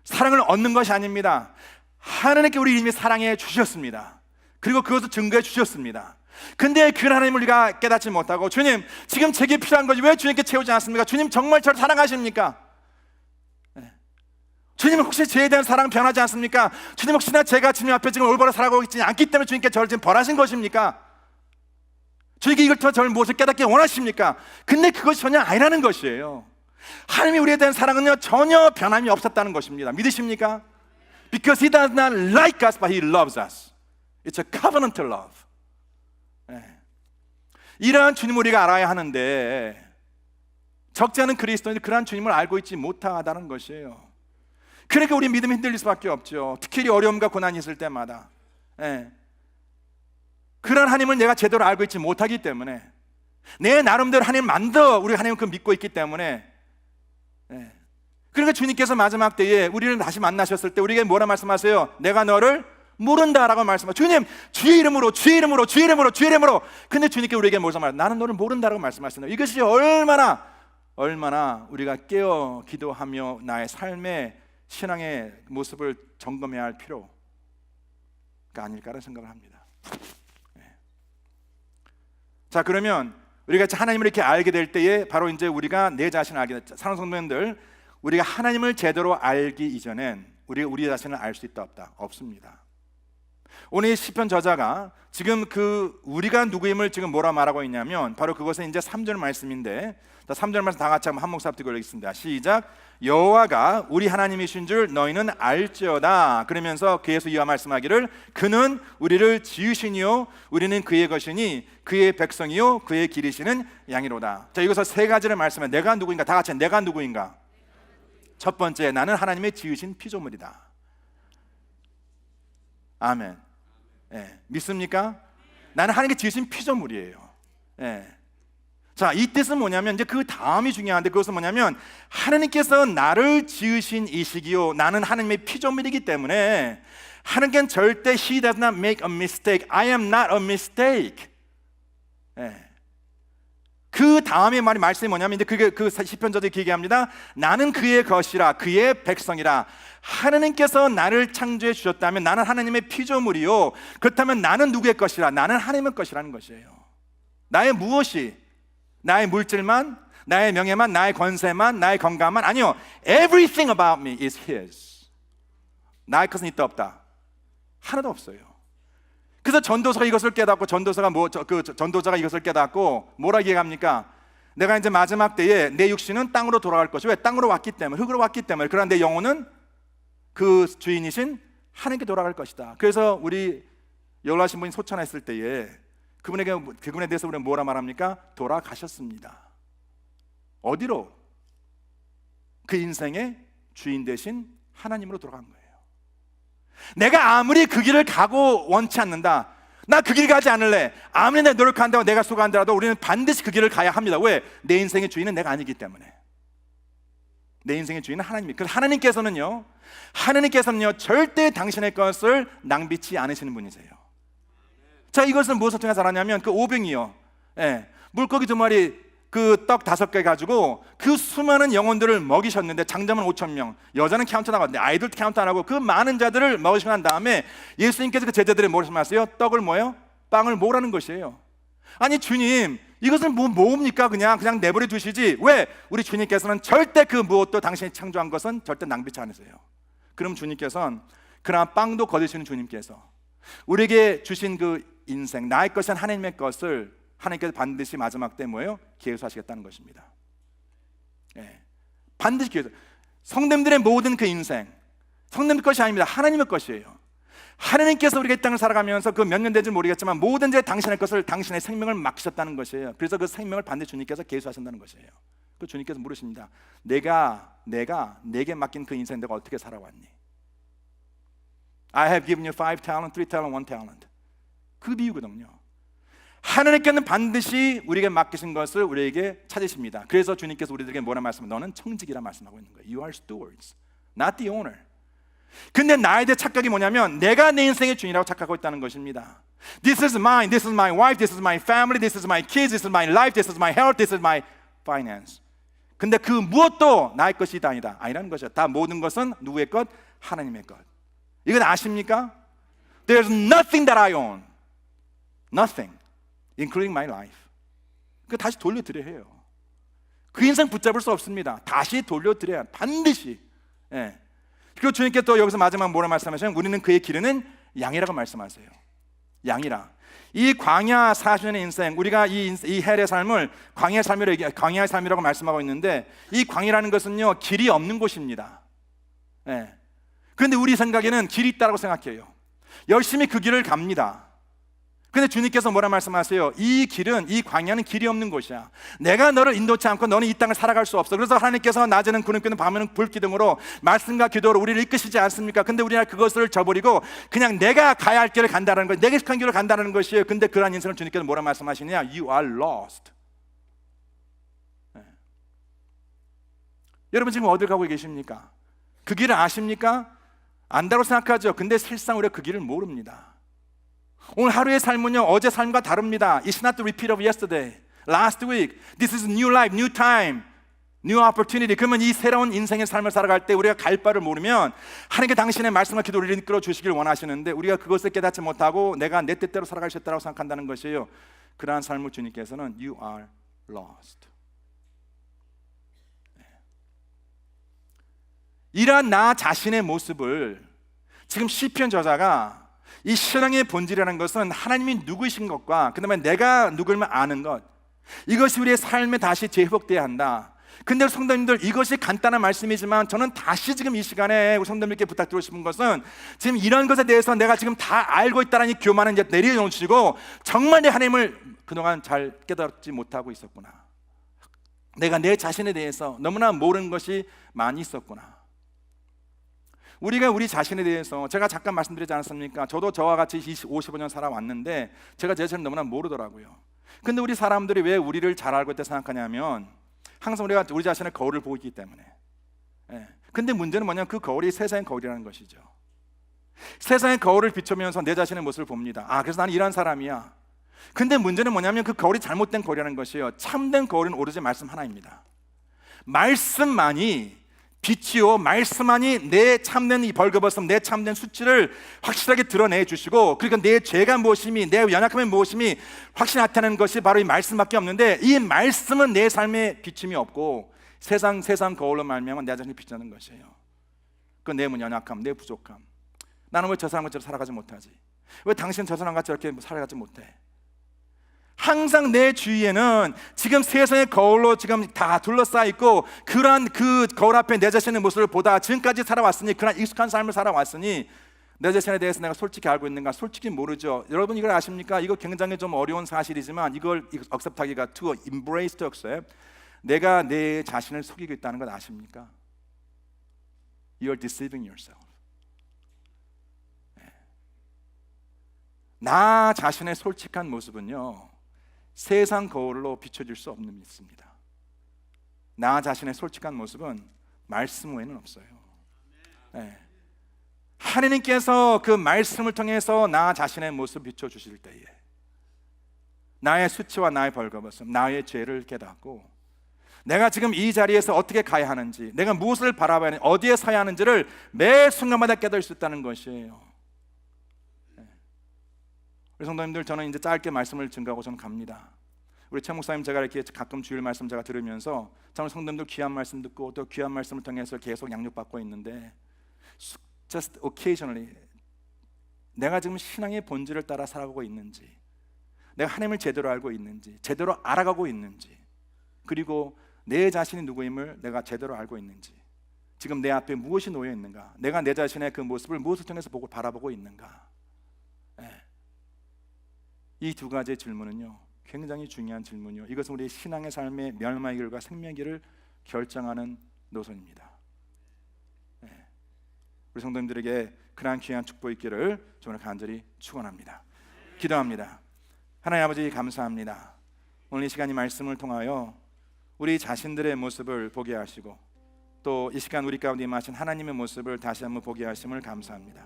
[SPEAKER 1] 사랑을 얻는 것이 아닙니다. 하나님께 우리 이미 사랑해 주셨습니다. 그리고 그것을 증거해 주셨습니다. 근데 그 하나님을 우리가 깨닫지 못하고, 주님 지금 제게 필요한 것이 왜 주님께 채우지 않습니까? 주님 정말 저를 사랑하십니까? 주님 혹시 저에 대한 사랑 변하지 않습니까? 주님 혹시나 제가 주님 앞에 지금 올바로 살아가고 있지 않기 때문에 주님께 저를 지금 벌하신 것입니까? 주님께 이걸 통해 저를 무엇을 깨닫기 원하십니까? 근데 그것이 전혀 아니라는 것이에요. 하나님이 우리에 대한 사랑은요 전혀 변함이 없었다는 것입니다. 믿으십니까? Because He does not like us, but He loves us. It's a covenantal love. 이러한 주님을 우리가 알아야 하는데, 적지 않은 그리스도인들이 그러한 주님을 알고 있지 못하다는 것이에요. 그러니까 우리 믿음이 흔들릴 수밖에 없죠. 특히 어려움과 고난이 있을 때마다. 그런 하나님을 내가 제대로 알고 있지 못하기 때문에, 내 나름대로 하나님만더 우리 하나님을 그 믿고 있기 때문에, 그러니까 주님께서 마지막 때에 우리를 다시 만나셨을 때 우리에게 뭐라 말씀하세요? 내가 너를 모른다라고 말씀하세요. 주님, 주의 이름으로, 주의 이름으로, 주의 이름으로, 주의 이름으로. 근데 주님께 우리에게 뭐라고 말해요? 나는 너를 모른다라고 말씀하시는 거예요. 이것이 얼마나 우리가 깨어 기도하며 나의 삶의 신앙의 모습을 점검해야 할 필요가 아닐까라는 생각을 합니다. 자, 그러면 우리가 하나님을 이렇게 알게 될 때에 바로 이제 우리가 내 자신을 알게 됐죠. 사랑하는 성도님들, 우리가 하나님을 제대로 알기 이전엔 우리가 우리 자신을 알 수 있다 없다? 없습니다. 오늘 이 시편 저자가 지금 그 우리가 누구임을 지금 뭐라 말하고 있냐면 바로 그것은 이제 3절 말씀인데, 3절 말씀 다 같이 한번 한 목소리 듣고 읽겠습니다. 시작. 여호와가 우리 하나님이신 줄 너희는 알지어다. 그러면서 그에서 이와 말씀하기를 그는 우리를 지으시니요 우리는 그의 것이니 그의 백성이요 그의 기르시는 양이로다. 자, 여기서 세 가지를 말씀해. 내가 누구인가? 다 같이 내가 누구인가? 첫 번째, 나는 하나님의 지으신 피조물이다. 아멘. 믿습니까? 나는 하나님께 지으신 피조물이에요. 자, 이 뜻은 뭐냐면 이제 그 다음이 중요한데, 그것은 뭐냐면 하나님께서 나를 지으신 이 시기요, 나는 하나님의 피조물이기 때문에 하나님께는 절대 He does not make a mistake. I am not a mistake. 그 다음에 말씀이 뭐냐면 이제 그 시편저자가 얘기합니다. 나는 그의 것이라, 그의 백성이라. 하나님께서 나를 창조해 주셨다면 나는 하나님의 피조물이요, 그렇다면 나는 누구의 것이라? 나는 하나님의 것이라는 것이에요. 나의 무엇이? 나의 물질만? 나의 명예만? 나의 권세만? 나의 건강만? 아니요, everything about me is His. 나의 것은 있다 없다? 하나도 없어요. 그래서 전도서가 이것을 깨닫고, 전도자가 이것을 깨닫고 뭐라 얘기합니까? 내가 이제 마지막 때에 내 육신은 땅으로 돌아갈 것이, 왜? 땅으로 왔기 때문에, 흙으로 왔기 때문에. 그러나 내 영혼은 그 주인이신 하나님께 돌아갈 것이다. 그래서 우리 여호와 신부님 소천했을 때에 그분에 대해서 우리는 뭐라 말합니까? 돌아가셨습니다. 어디로? 그 인생의 주인 되신 하나님으로 돌아간 거예요. 내가 아무리 그 길을 가고 원치 않는다, 나 그 길 가지 않을래, 아무리 내가 노력한다고 내가 수고한다라도 우리는 반드시 그 길을 가야 합니다. 왜? 내 인생의 주인은 내가 아니기 때문에. 내 인생의 주인은 하나님입니다. 그래서 하나님께서는요 절대 당신의 것을 낭비치 않으시는 분이세요. 자, 이것은 무엇을 통해서 알았냐면 그 오병이요, 물고기 2마리 그 떡 5개 가지고 그 수많은 영혼들을 먹이셨는데, 장자만 5,000명, 여자는 카운트 나갔는데 아이들 카운트 안 하고 그 많은 자들을 먹이시고 난 다음에 예수님께서 그 제자들의 무엇을 말씀하세요? 떡을 뭐예요? 빵을 모으라는 것이에요. 아니 주님, 이것은 뭡니까? 그냥 내버려 두시지. 왜? 우리 주님께서는 절대 그 무엇도 당신이 창조한 것은 절대 낭비치 않으세요. 그럼 주님께서는 그러나 빵도 거두시는 주님께서 우리에게 주신 그 인생, 나의 것은 하나님의 것을 하나님께서 반드시 마지막 때 뭐예요? 계수하시겠다는 것입니다. 반드시 계수. 성도님들의 모든 그 인생, 성도님의 것이 아닙니다. 하나님의 것이에요. 하나님께서 우리가 이 땅을 살아가면서 그 몇 년 된지 모르겠지만 모든 제 당신의 것을, 당신의 생명을 맡기셨다는 것이에요. 그래서 그 생명을 반드시 주님께서 계수하신다는 것이에요. 그 주님께서 물으십니다. 내가 내게 맡긴 그 인생 내가 어떻게 살아왔니? I have given you 5 talent, 3 talent, 1 talent. 그 비유거든요. 하나님께는 반드시 우리에게 맡기신 것을 우리에게 찾으십니다. 그래서 주님께서 우리들에게 뭐라 말씀하세요? 너는 청직이라 말씀하고 있는 거예요. You are stewards, not the owner. 근데 나에 대해 착각이 뭐냐면 내가 내 인생의 주인이라고 착각하고 있다는 것입니다. This is mine, this is my wife, this is my family, this is my kids, this is my life, this is my health, this is my finance. 근데 그 무엇도 나의 것이 아니라는 것이야. 다 모든 것은 누구의 것? 하나님의 것. 이건 아십니까? There's nothing that I own. Nothing, including my life. 그 다시 돌려드려야 해요. 그 인생 붙잡을 수 없습니다. 다시 돌려드려야 반드시. 예. 그리고 주님께 또 여기서 마지막 뭐라 말씀하시냐면 우리는 그의 기르는 양이라고 말씀하세요. 양이라. 이 광야 40년의 인생, 우리가 이 헬의 삶을 광야의 삶이라고 말씀하고 있는데 이 광야라는 것은요 길이 없는 곳입니다. 예. 그런데 우리 생각에는 길이 있다고 생각해요. 열심히 그 길을 갑니다. 근데 주님께서 뭐라 말씀하세요? 이 길은, 이 광야는 길이 없는 곳이야. 내가 너를 인도치 않고 너는 이 땅을 살아갈 수 없어. 그래서 하나님께서 낮에는 구름기둥 밤에는 불기둥으로 말씀과 기도로 우리를 이끄시지 않습니까? 근데 우리가 그것을 저버리고 그냥 내가 가야 할 길을 간다는 거예요. 내가 익숙한 길을 간다는 것이에요. 근데 그러한 인생을 주님께서 뭐라 말씀하시냐? You are lost. 네. 여러분 지금 어딜 가고 계십니까? 그 길을 아십니까? 안다고 생각하죠. 근데 실상 우리가 그 길을 모릅니다. 오늘 하루의 삶은요 어제 삶과 다릅니다. It's not the repeat of yesterday, last week. This is new life, new time, new opportunity. 그러면 이 새로운 인생의 삶을 살아갈 때 우리가 갈 바를 모르면 하나님께 당신의 말씀과 기도를 이끌어 주시길 원하시는데 우리가 그것을 깨닫지 못하고 내가 내 뜻대로 살아갈 수 있다고 생각한다는 것이에요. 그러한 삶을 주님께서는 You are lost. 이러한 나 자신의 모습을 지금 시편 저자가 이 신앙의 본질이라는 것은 하나님이 누구이신 것과 그 다음에 내가 누구를 아는 것, 이것이 우리의 삶에 다시 재회복되어야 한다. 근데 성도님들 이것이 간단한 말씀이지만 저는 다시 지금 이 시간에 우리 성도님께 부탁드리고 싶은 것은 지금 이런 것에 대해서 내가 지금 다 알고 있다는 이 교만을 이제 내려놓으시고 정말 내 하나님을 그동안 잘 깨닫지 못하고 있었구나. 내가 내 자신에 대해서 너무나 모르는 것이 많이 있었구나. 우리가 우리 자신에 대해서 제가 잠깐 말씀드리지 않았습니까? 저도 저와 같이 55년 살아왔는데 제가 제 자신을 너무나 모르더라고요. 근데 우리 사람들이 왜 우리를 잘 알고 있다 생각하냐면 항상 우리가 우리 자신의 거울을 보고 있기 때문에. 예. 근데 문제는 뭐냐면 그 거울이 세상의 거울이라는 것이죠. 세상의 거울을 비추면서 내 자신의 모습을 봅니다. 아, 그래서 나는 이런 사람이야. 근데 문제는 뭐냐면 그 거울이 잘못된 거울이라는 것이에요. 참된 거울은 오로지 말씀 하나입니다. 말씀만이 빛이요, 말씀만이 내 참된 이 벌거벗음, 내 참된 수치를 확실하게 드러내 주시고, 그러니까 내 죄가 무엇임이, 내 연약함이 무엇임이 확실히 나타나는 것이 바로 이 말씀밖에 없는데, 이 말씀은 내 삶에 비침이 없고 세상 거울로 말미암아 내 자신이 비치는 것이에요. 그 내 연약함, 내 부족함. 나는 왜 저 사람같이 살아가지 못하지? 왜 당신 저 사람같이 이렇게 살아가지 못해? 항상 내 주위에는 지금 세상의 거울로 지금 다 둘러싸여 있고, 그러한 그 거울 앞에 내 자신의 모습을 보다 지금까지 살아왔으니, 그러한 익숙한 삶을 살아왔으니 내 자신에 대해서 내가 솔직히 알고 있는가? 솔직히 모르죠. 여러분 이걸 아십니까? 이거 굉장히 좀 어려운 사실이지만 이걸 accept하기가 to embrace, to accept. 내가 내 자신을 속이고 있다는 것 아십니까? You are deceiving yourself. 나 자신의 솔직한 모습은요 세상 거울로 비춰질 수 없는 믿습니다. 나 자신의 솔직한 모습은 말씀 외에는 없어요. 네. 하나님께서 그 말씀을 통해서 나 자신의 모습을 비춰주실 때에 나의 수치와 나의 벌거벗음, 나의 죄를 깨닫고 내가 지금 이 자리에서 어떻게 가야 하는지, 내가 무엇을 바라봐야 하는지, 어디에 서야 하는지를 매 순간마다 깨달을 수 있다는 것이에요. 우리 성도님들, 저는 이제 짧게 말씀을 증거하고 저는 갑니다. 우리 최 목사님, 제가 이렇게 가끔 주일 말씀 제가 들으면서 저는 성도님들 귀한 말씀 듣고 또 귀한 말씀을 통해서 계속 양육받고 있는데, just occasionally 내가 지금 신앙의 본질을 따라 살아가고 있는지, 내가 하나님을 제대로 알고 있는지, 제대로 알아가고 있는지, 그리고 내 자신이 누구임을 내가 제대로 알고 있는지, 지금 내 앞에 무엇이 놓여 있는가, 내가 내 자신의 그 모습을 무엇을 통해서 보고 바라보고 있는가. 이 두 가지의 질문은요 굉장히 중요한 질문이요, 이것은 우리의 신앙의 삶의 멸망의 길과 생명의 길을 결정하는 노선입니다. 우리 성도님들에게 그러한 귀한 축복 있기를 저는 간절히 축원합니다. 기도합니다. 하나님 아버지 감사합니다. 오늘 이 시간 이 말씀을 통하여 우리 자신들의 모습을 보게 하시고 또 이 시간 우리 가운데 임하신 하나님의 모습을 다시 한번 보게 하심을 감사합니다.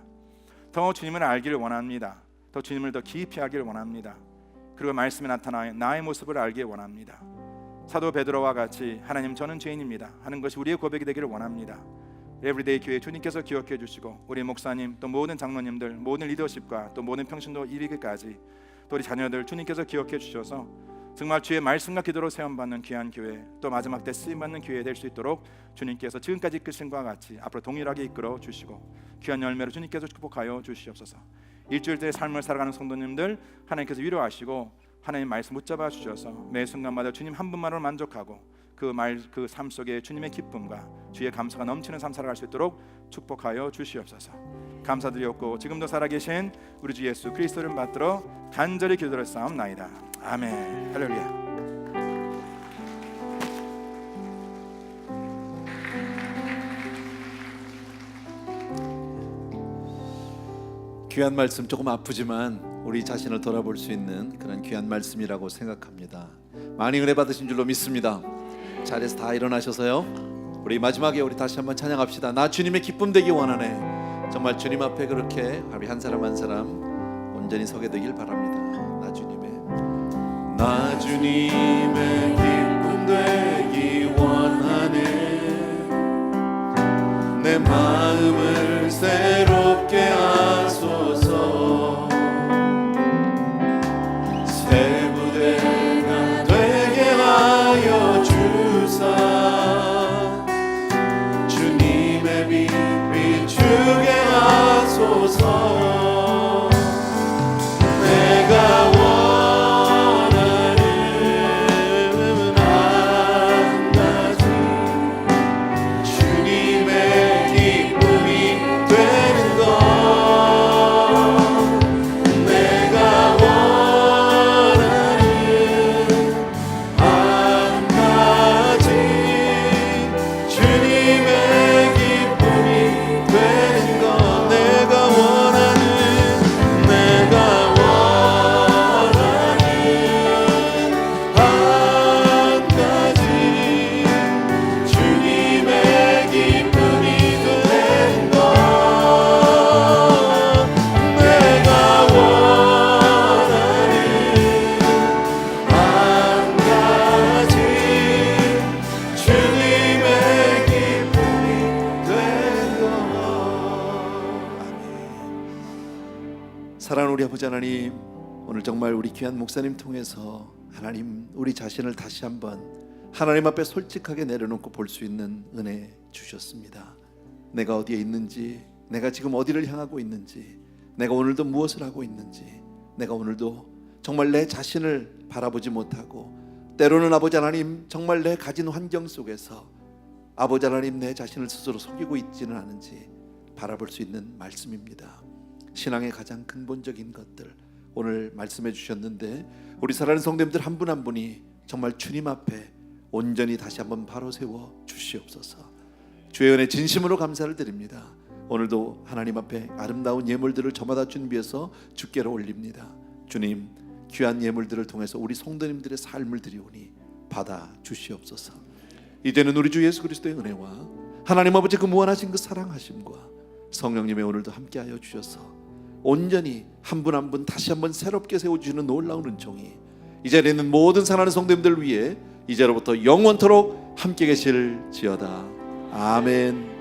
[SPEAKER 1] 더 주님을 알기를 원합니다. 더 주님을 더 깊이 알기를 원합니다. 그리고 말씀에 나타나 나의 모습을 알기 원합니다. 사도 베드로와 같이 하나님 저는 죄인입니다 하는 것이 우리의 고백이 되기를 원합니다. 에브리데이 교회 주님께서 기억해 주시고 우리 목사님 또 모든 장로님들 모든 리더십과 또 모든 평신도 이르기까지 또 우리 자녀들 주님께서 기억해 주셔서 정말 주의 말씀과 기도로 세움받는 귀한 교회 또 마지막 때 쓰임받는 교회 될 수 있도록 주님께서 지금까지 이끄신 것과 같이 앞으로 동일하게 이끌어 주시고 귀한 열매로 주님께서 축복하여 주시옵소서. 일주일째 삶을 살아가는 성도님들 하나님께서 위로하시고 하나님 말씀 붙잡아 주셔서 매 순간마다 주님 한 분만으로 만족하고 그 삶 속에 주님의 기쁨과 주의 감사가 넘치는 삶 살아갈 수 있도록 축복하여 주시옵소서. 감사드리옵고 지금도 살아계신 우리 주 예수 그리스도를 받들어 간절히 기도를 싸움나이다. 아멘. 할렐루야.
[SPEAKER 2] 귀한 말씀, 조금 아프지만 우리 자신을 돌아볼 수 있는 그런 귀한 말씀이라고 생각합니다. 많이 은혜 받으신 줄로 믿습니다. 자리에서 다 일어나셔서요, 우리 마지막에 우리 다시 한번 찬양합시다. 나 주님의 기쁨 되기 원하네. 정말 주님 앞에 그렇게 우리 한 사람 한 사람 온전히 서게 되길 바랍니다. 나 주님의 기쁨 되기 원하네. 내 마음을 새롭게 하소서. 새 부대가 되게 하여 주사. 주님의 빛 비추게 하소서. 내가 사랑하는 우리 아버지 하나님, 오늘 정말 우리 귀한 목사님 통해서 하나님 우리 자신을 다시 한번 하나님 앞에 솔직하게 내려놓고 볼 수 있는 은혜 주셨습니다. 내가 어디에 있는지, 내가 지금 어디를 향하고 있는지, 내가 오늘도 무엇을 하고 있는지, 내가 오늘도 정말 내 자신을 바라보지 못하고 때로는 아버지 하나님 정말 내 가진 환경 속에서 아버지 하나님 내 자신을 스스로 속이고 있지는 않은지 바라볼 수 있는 말씀입니다. 신앙의 가장 근본적인 것들 오늘 말씀해 주셨는데, 우리 사랑하는 성도님들 한 분 한 분이 정말 주님 앞에 온전히 다시 한번 바로 세워 주시옵소서. 주의 은혜 진심으로 감사를 드립니다. 오늘도 하나님 앞에 아름다운 예물들을 저마다 준비해서 주께로 올립니다. 주님, 귀한 예물들을 통해서 우리 성도님들의 삶을 드리오니 받아 주시옵소서. 이제는 우리 주 예수 그리스도의 은혜와 하나님 아버지 그 무한하신 그 사랑하심과 성령님의 오늘도 함께하여 주셔서 온전히 한 분 한 분 다시 한번 새롭게 세워주시는 놀라운 은총이 이 자리에 있는 모든 사랑하는 성도님들 위해 이제로부터 영원토록 함께 계실지어다. 아멘.